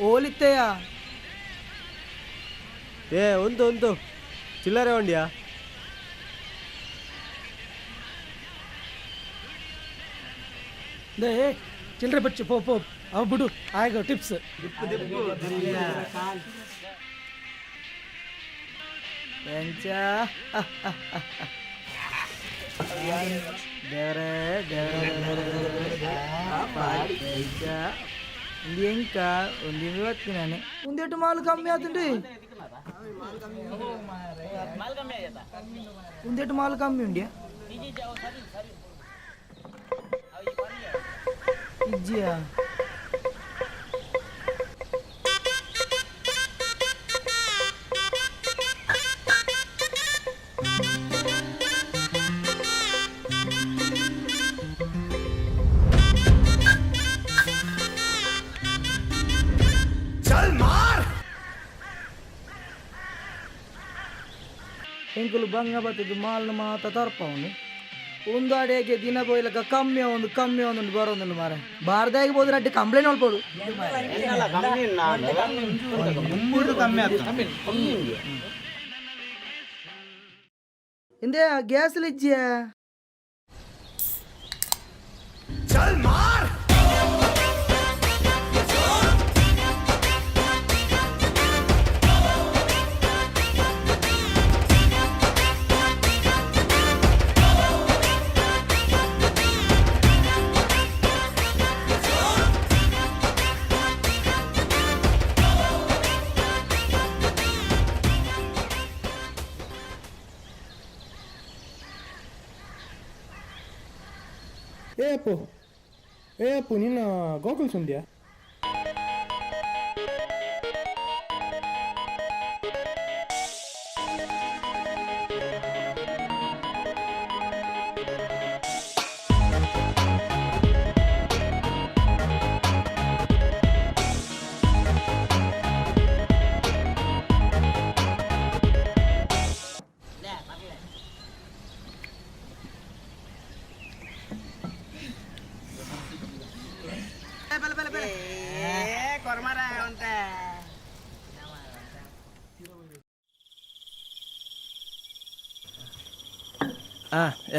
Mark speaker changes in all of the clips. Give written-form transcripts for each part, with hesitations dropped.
Speaker 1: ಓಲಿತ್ತೆಯ
Speaker 2: ಒಂದು ಚಿಲ್ಲರೆ ಉಂಡ್ಯಾ?
Speaker 1: ಚಿಲ್ಲರೆ ಬಚ್ಚು ಪೋ ಅವು ಬಿಡು ಆಗ ಟಿಪ್ಸ್ ಎಂಕ ಒಂದು ಇವತ್ತು ನಾನೇ ಒಂದೇಟು ಮಾಲು ಕಮ್ಮಿ ಆತುಂಡು ಒಂದೇಟು ಮಾಲು ಕಮ್ಮಿ ಉಂಡ್ಯಾ ಇಜ್ಜಿಯಾ ಎಂಕುಲು ಬಂಗ ಬತ್ತದು ಮಾಲ್ನ ಮಾತ ತರ್ಪವನು ಒಂದು ಅಡಿಗೆ ದಿನ ಬೋಯ್ಲಕ್ಕ ಕಮ್ಮಿ ಒಂದು ಬರೋದು ಮಾರ ಬಾರ್ದಾಗಿ ಬೋದ್ರೆ ಅಡ್ಡಿ ಕಂಪ್ಲೇಂಟ್ ನೋಡ್ಬೋದು ಹಿಂದೆ ಗ್ಯಾಸ್ ಇಜ್ಜಿಯ
Speaker 3: ಏ ಅಪ್ಪು ನಿನ್ನ ಗೋಕುಲ್ಸ್ ಉಂದ್ಯಾ?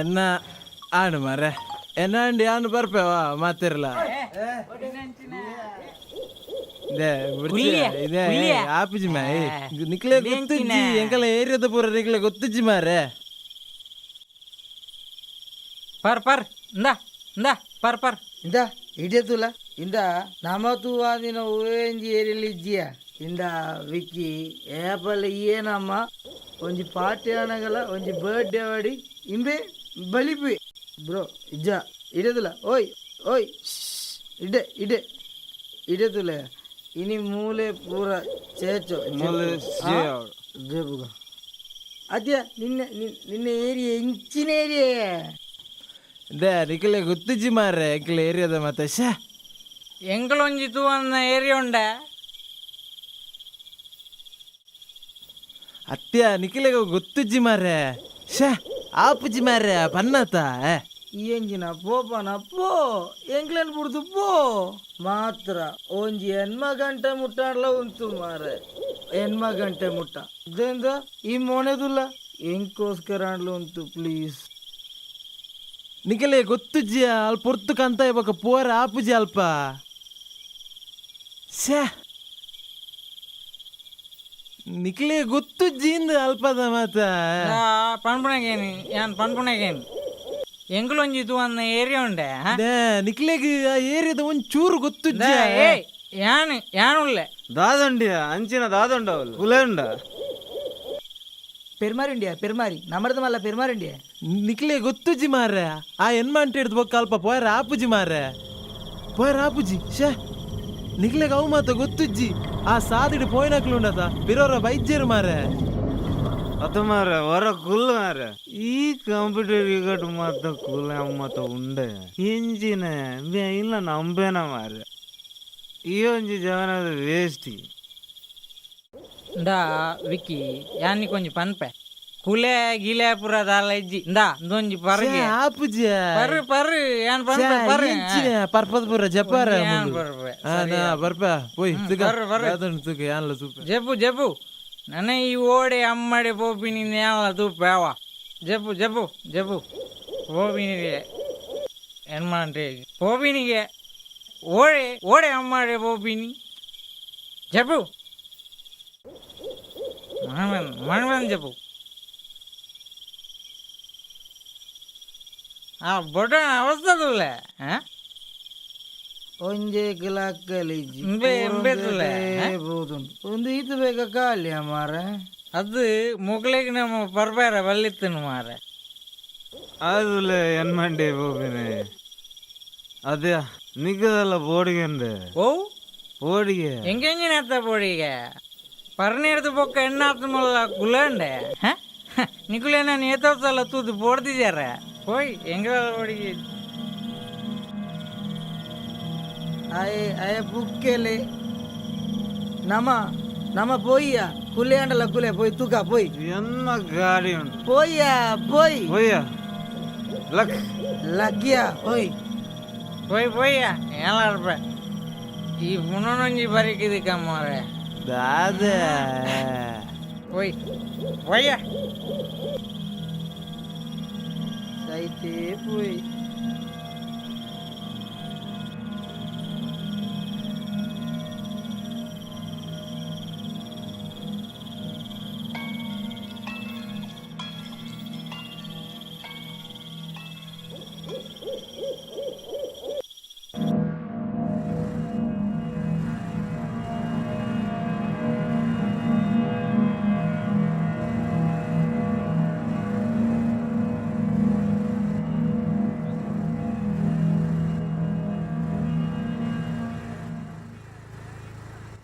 Speaker 4: ಎನ್ನ ಆಡು ಮಾರೆ ಎನ್ನ ಅಂಡಿ ಆನು ಬರ್ಪೇವ ಮಾತಿರ್ಲ ಇದೇ ಆಪಿಜಿ ಮಾ ನಿಕ್ಲೆ ಗೊತ್ತಿಜ್ಜಿ ಎಂಕಲ ಏರಿಯಾದ ಪೂರ ನಿಕ್ಲೆ ಗೊತ್ತಿಜ್ಜಿ ಮಾರೆ
Speaker 5: ಪರ್
Speaker 1: ಇಂದ ಹಿಡಿಯತುಲ ಇಂದ ನಮತು ಆದಿನ ಓಂಜಿ ಏರಿಯಲ್ಲಿ ಇಜ್ಜಿಯ ಇಂದ ವಿಕ್ಕಿ ಏಪಲ್ ಏನಮ್ಮ ಒಂಜಿ ಪಾರ್ಟಿ ಆನಗಲ ಒಂಜಿ ಬರ್ಡೇ ಮಾಡಿ ಇಂಬೆ ಬಲಿಪಿ ಬ್ರೋ ಇಜ್ಜ ಹಿಡಿಯತುಲ ಓಯ್ ಹಿಡಿಯತುಲ ಇನಿ ಮೂಲೆ ಪೂರ ಚೇಚೋ ಅದ್ಯಾ ನಿನ್ನ ಏರಿಯಾ ಇಂಚಿನ ಏರಿಯಾ
Speaker 4: ನಿಕ್ಲೆ ಗೊತ್ತಿಜ್ಜಿ ಮಾರೆ ಎಂಕ್ಲೆ ಏರಿಯಾದ ಮತ್ತೆ ಶಾ
Speaker 5: ಎಂಗಳೊಂಜಿತು ಅನ್ನ ಏರಿಯಾ ಉಂಡ
Speaker 4: ಅತ್ಯ ನಿಖಿಲೆಗ ಗೊತ್ತಿಜ್ಜಿ ಮಾರೆ ಶಾ ಆಪುಜಿ ಮಾರೆ ಪನ್ನತ
Speaker 1: ಎಂಜಿನ ಪೋಪನ ಪೋ ಎಂಗ್ಲೆನ್ ಬಿಡ್ದು ಪೋ ಮಾತ್ರ ಒಂಜಿ ಹೆಣ್ಮ ಗಂಟೆ ಮುಟ್ಟಾಡ್ಲ ಉಂಟು ಮಾರೆ ಹೆಣ್ಮ ಗಂಟೆ ಮುಟ್ಟ ಇದೇಂದ ಈ ಮೊನೆದುಲ್ಲ ಎಂಕೋಸ್ಕರ ಆಡ್ಲ ಉಂಟು ಪ್ಲೀಸ್
Speaker 4: ನಿಖಲೆ ಗೊತ್ತಿಜ್ಜಿ ಅಲ್ಪ ಪೊರ್ತು ಕಂತ ಇವಾಗ ಪೋರ ಆಪುಜಿ ಅಲ್ಪ ಶಾ ನಿಕ್ಲೆ ಗೊತ್ತು ಜೀಂದ ಅಲ್ಪದ ಮಾತ
Speaker 5: ಪನ್ಪುಣಗೇನು ಯಾನ್ ಪನ್ಪುಣಗೇನು ಎಂಗಳೊಂಜಿತು ಅನ್ನ ಏರಿಯಾ ಉಂಡೆ
Speaker 4: ನಿಕ್ಲೆಗ್ ಆ ಏರಿಯಾದ ಒಂಚೂರು ಗೊತ್ತು
Speaker 5: ಯಾನುಳ್ಳೆ
Speaker 2: ದಾದಂಡಿಯ ಅಂಚಿನ ದಾದಂಡ ಕುಲೆ ಉಂಡ
Speaker 1: ಪೆರ್ಮಾರಿ ನಮ್ಮರದ ಮಲ್ಲ ಪೆರ್ಮಾರಿಂಡಿಯ
Speaker 4: ನಿಕ್ಲೆ ಗೊತ್ತುಜಿ ಮಾರ್ರೆ ಆ ಎನ್ಮಾಂಟ್ ಹಿಡ್ದು ಬೊಕ್ಕ ಅಲ್ಪ ಪೋಯರ ಆಪುಜಿ ಮಾರ್ರೆ ಪೋಯರ ಆಪುಜಿ ಶೇ ನಿಕ್ಲೆಗ್ ಅವು ಮಾತ ಗೊತ್ತುಜ್ಜಿ ಆ ಸಾದಿಡು ಪೋಯ್ನಕ್ಲು ಉಂಡತ ಬಿರೋರ ಬೈಜ್ಜೇರು ಮಾರೆ
Speaker 2: ಅತ ಮಾರ ಹೊರ ಕುಲ್ ಮಾರ ಈ ಕಂಪ್ಯೂಟರ್ ಈಗಟ್ ಮಾತ ಕುಲ ಮಾತ ಉಂಡೆ ಇಂಜಿನ ಇಲ್ಲ ನಂಬೇನ ಮಾರ ಈ ಒಂಜಿ ಜವನದ ವೇಸ್ಟಿ
Speaker 5: ಡಾ ವಿಕ್ಕಿ ಯಾನಿ ಕೊಂಚ ಪನ್ಪೆ ಕುಲೆ ಗಿಲೆ ಪುರ ದಾಲ ಇಜ್ಜಿ ಇಂದ ಇಂದೊಂಜಿ ಪರ್ಗೆ
Speaker 4: ಆಪುಜಿ
Speaker 5: ಪರ್ರು ಪರ್ರು ಏನ್ ಪನ್ಪೆ ಪರ್ರು
Speaker 4: ಪರ್ಪದ ಪುರ ಜಪ್ಪಾರ
Speaker 5: ಏನ್ ಪರ್ಪೆ
Speaker 4: ಬರ್ಪ పోయి ತುಕ ಯಾನ್ಲ ಸೂಪ
Speaker 5: ಜಪ್ಪು ಜಪ್ಪು ನನ್ನ ಈ ಓಡೆ ಅಮ್ಮಡೆ ಪೋಪಿನಿ ಯಾನ್ಲ ತೂಪೇವ ಜಪ್ಪು ಜಪ್ಪು ಜಪ್ಪು ಪೋಪಿನಿಗೆ ಏನ್ ಮಾಡ್ರಿ ಪೋಪಿನಿಗೆ ಓಡೆ ಓಡೆ ಅಮ್ಮಡೆ ಪೋಪಿನಿ ಜಪ್ಪು ಮಣ್ಮನ್ ಜಪ್ಪು ಆ ಬೊಡ ಅವಸ್ಥದುಲೆ
Speaker 1: ಒಂಜೆ ಗಿಲಾಕಲಿಜ್ಜಿ
Speaker 5: ಎಂಬೆತ್ತುಲೆ
Speaker 1: ಒಂದು ಇದು ಬೇಗ ಕಾಲಿಯ ಮಾರ
Speaker 5: ಅದು ಮುಗ್ಲಿಗೆ ನಮ್ಮ ಪರ್ಬೇರ ಬಲ್ಲಿತ್ತನು ಮಾರ
Speaker 2: அதுல என் மண்டே போபினே அது நிக்கதல்ல போடுகண்டு
Speaker 5: ಓ
Speaker 2: போடுக
Speaker 5: ಎಂಗೆಂಜಿನ ಪೋಡಿಗೆ ಪರ್ನೆಡ್ದು ಬೊಕ್ಕ ಎಣ್ಣಾತ್ಮಲ್ಲ ಕುಲಂಡೆ ನಿಕುಲೇನ ನೇತೋಸಲ್ಲ ತೂದು ಪೋಡ್ದಿದ್ಯಾರ ಹೋಯ್ ಎಂಗಳ ಓಡಿಗೆ
Speaker 1: ಅಯ ಬುಕ್ಕೆಲೆ ನಮ ಪೋಯ್ಯ ಕುಲೆ ಅಂಡಲ್ಲ ಕುಲೆ ಪೋಯ್ ತೂಕ ಪೋಯ್
Speaker 2: என்ன காடி உண்டு
Speaker 1: போய்ய போய்
Speaker 2: போய்யா லக்
Speaker 1: லக்கியா போய்
Speaker 5: போய் போய்யா ஏழா இருப்ப ಈ ಪುನೊಂಜಿ ಬರಿಕಿದಿ ಕಮ್ಮರೆ
Speaker 4: ದಾದ
Speaker 5: போய் போய்யா
Speaker 1: சைத்தே போய்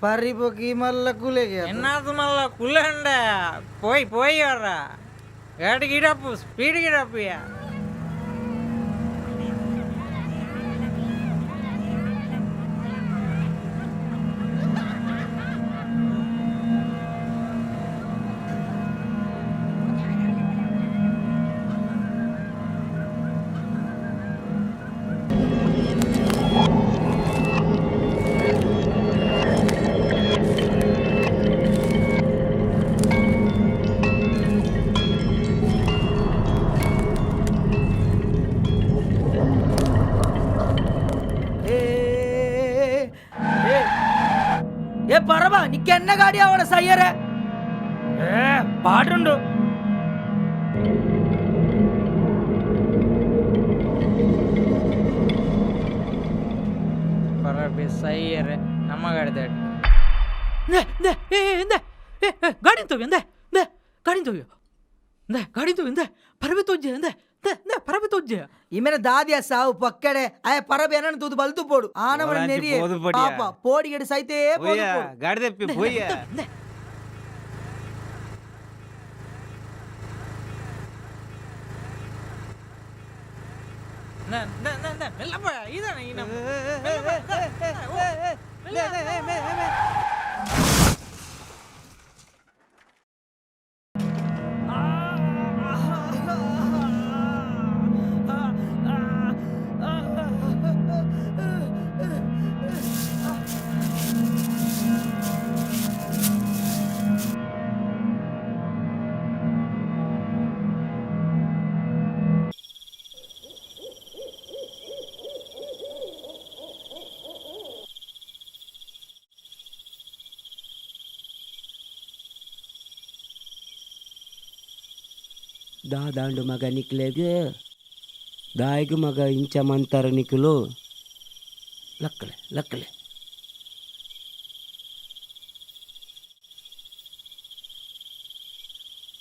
Speaker 1: பறிப்போக்கி மல்ல குலைக்கு
Speaker 5: ಎನ್ನಾತು ಮಲ್ಲ ಕುಲಂಡೆ போய் போய் வர்ற ಗಾಡಿ ಗಿಡಪ್ಪು ಸ್ಪೀಡ್ ಗಿಡಪ್ಪಯ್ಯ
Speaker 1: ఏ పరమా నీకెన్న గాడి అవడ సయ్యరే పాడుండు
Speaker 5: ಪರಬಿ ಸೈಯರೆ ನಮ್ಮ ಗಾಡಿ ದಾಡಿ
Speaker 6: ಗಾಡಿ ತೋವಿ ಅಂದೆ ಗಾಡಿ ತೋವಿ ಗಾಡಿ ತೋವಿ ಅಂದೆ ಪರಬೆ ತೋಜ್ಜೆ ಅಂದೆ ಪರಬೆ ತೋಜ್ಜೆ
Speaker 1: இமேன தாதியா சாவு பக்கடே அய பரப என்னன்னு தூது பல்து போடு ஆனவன
Speaker 2: போடாஞ்சி
Speaker 1: நெறிய
Speaker 2: போது போடியா.
Speaker 1: பாப்பா போடி எடு சைத்தே போடு
Speaker 2: போய்யா
Speaker 1: போடு.
Speaker 2: காடி தப்பி போய்யா
Speaker 5: மெல்லப்ப இதானே
Speaker 7: ದಾಂಡು ಮಗ ನಿಕ್ಲೆಗೆ ದಾಯಿಗೆ ಮಗ ಇಂಚ ಮಂತರ ನಿಕ್ಲು ಲಕ್ಕಲೆ ಲಕ್ಕಲೆ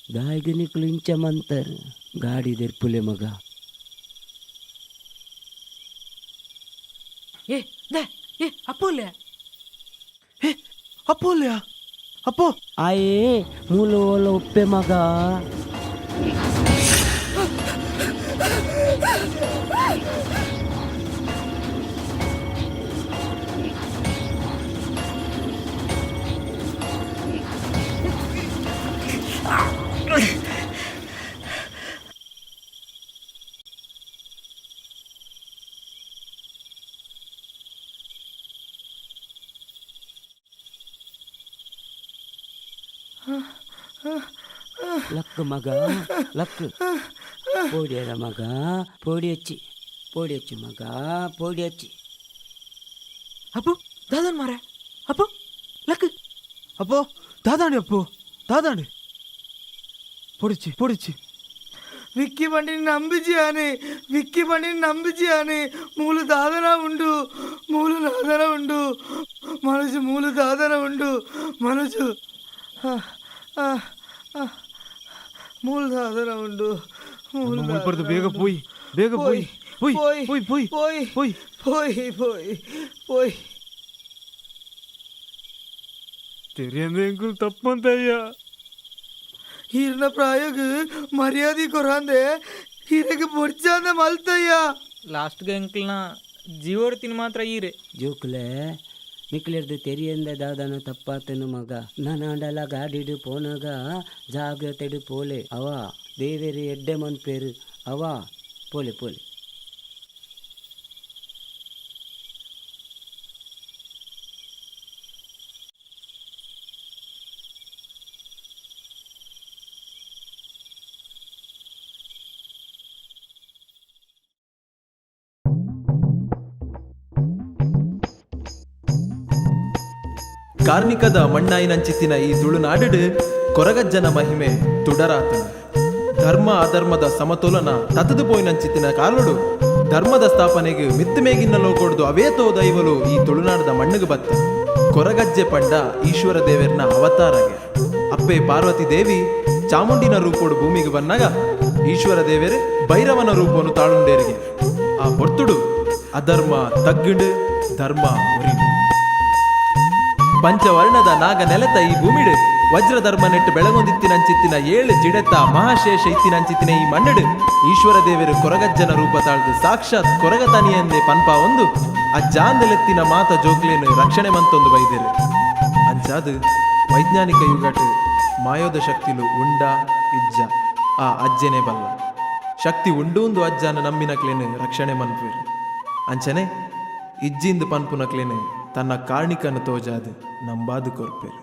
Speaker 7: ದಾಯಿಗೆ ನಿಕ್ಲು ಇಂಚ ಮಂತರ ಗಾಡಿ ದೆರ್ಪುಲೆ ಮಗ
Speaker 6: ಅಪ್ಪೋಲೆ
Speaker 4: ಅಪ್ಪೋಲ್ಯಾ ಅಪ್ಪೋ
Speaker 7: ಆಯೇ ಮೂಲ ಓಲ ಉಪ್ಪೆ ಮಗ ಲಕ್ ಮಗ ಲಕ್ ಪೋಡಿಯರ ಮಗ ಪೋಡಿ ಹಚ್ಚಿ ಮಗ ಪೋಡಿ ಹಚ್ಚಿ
Speaker 6: ಅಪ್ಪು ದಾದನ್ ಮಾರೆ ಅಪ್ಪು ಲಕ್
Speaker 4: ಅಪ್ಪೋ ದಾದಾಣಿ ಅಪ್ಪು ದಾದಾಣಿ പൊടിച്ച്
Speaker 1: విక్కీ బండిని నంబిజియాని మూలు దాదన ఉండు మనుజు మూలు దాదన ఉండు మనుజు ಮೂಲು ದಾದನ ಉಂಡು
Speaker 2: ಮುಲ್ಪರ್ದು ಬೇಗ ಪೋಯ್ ತೆರೆಯಂದು ತಪ್ಪಂತಯ್ಯ
Speaker 1: ಈರ್ನ ಪ್ರಾಯಗ ಮರ್ಯಾದೆ ಕೊರಂದೆ ಹೀರೆಗೆ ಬೊಡ್ಚಾಂದ ಮಲ್ತಯ್ಯ
Speaker 5: ಲಾಸ್ಟ್ಗೆ ಅಂಕಲ್ನ ಜೀವೋಡ್ತೀನಿ ಮಾತ್ರ ಈರೆ
Speaker 7: ಜೋಕ್ಲೆ ಮಿಕ್ಲಿರ್ದು ತೆರಿಯಂದ ದಾದನ ತಪ್ಪಾತನು ಮಗ ನಾನಾಂಡಲ ಗಾಡಿಡು ಪೋನಾಗ ಜಾಗ್ರತೆಡು ಪೋಲೆ ಅವ ದೇವೇರಿ ಎಡ್ಡೆ ಮನ್ಪೇರು ಅವ ಪೋಲೆ
Speaker 4: ಕಾರ್ಣಿಕದ ಮಣ್ಣಾಯಿನಂಚಿತ್ತಿನ ಈ ತುಳುನಾಡು ಕೊರಗಜ್ಜನ ಮಹಿಮೆ ತುಡರಾತನು ಧರ್ಮ ಅಧರ್ಮದ ಸಮತೋಲನ ತತದು ಪೋಯಿನಂಚಿತ್ತಿನ ಕಾಲುಡು ಧರ್ಮದ ಸ್ಥಾಪನೆಗೆ ಮಿತ್ತಮೇಗಿನ್ನ ಲೋಕೊಡ್ದು ಅವೇತೋ ದೈವಲು ಈ ತುಳುನಾಡದ ಮಣ್ಣಿಗೆ ಬತ್ತ ಕೊರಗಜ್ಜೆ ಪಂಡ ಈಶ್ವರ ದೇವರನ ಅವತಾರಗೆ ಅಪ್ಪೆ ಪಾರ್ವತಿ ದೇವಿ ಚಾಮುಂಡಿನ ರೂಪೋಡು ಭೂಮಿಗೆ ಬಂದಾಗ ಈಶ್ವರ ದೇವರೇ ಭೈರವನ ರೂಪವನ್ನು ತಾಳುಂಡೇರಿಗೆ ಆ ಪೊರ್ತುಡು ಅಧರ್ಮ ತಗ್ಗಿಡು ಧರ್ಮ ಉರಿಡು ಪಂಚವರ್ಣದ ನಾಗ ನೆಲೆತ ಈ ಭೂಮಿಡು ವಜ್ರಧರ್ಮ ನೆಟ್ಟು ಬೆಳಗೊಂದಿತ್ತಿನಂಚಿತ್ತಿನ 7 ಜಿಡೆತ ಮಹಾಶೇಷ ಇತ್ತಿನಂಚಿತ್ತಿನ ಈ ಮಣ್ಣಡು ಈಶ್ವರ ದೇವರು ಕೊರಗಜ್ಜನ ರೂಪ ತಾಳ್ದು ಸಾಕ್ಷಾತ್ ಕೊರಗತನಿಯಂದೆ ಪನ್ಪ ಒಂದು ಅಜ್ಜಾಂದಲೆತ್ತಿನ ಮಾತ ಜೋಕ್ಲೇನು ರಕ್ಷಣೆ ಮಂತೊಂದು ಬೈದೇರು ಅಂಚಾದು ವೈಜ್ಞಾನಿಕ ಯುಗಟು ಮಾಯೋದ ಶಕ್ತಿಲು ಉಂಡ ಇಜ್ಜ ಆ ಅಜ್ಜೆನೆ ಬಲ್ಲ ಶಕ್ತಿ ಉಂಡೂಂದು ಅಜ್ಜನ ನಂಬಿನಕ್ಲೇನು ರಕ್ಷಣೆ ಮನ್ಪುರು ಅಂಚನೆ ಇಜ್ಜಿಂದು ಪನ್ಪುನಕ್ಲೇನು ತನ್ನ ಕಾರ್ಣಿಕನು ತೋಜಾದು ನಂಬಾದು ಕೊರ್ಪೇರು.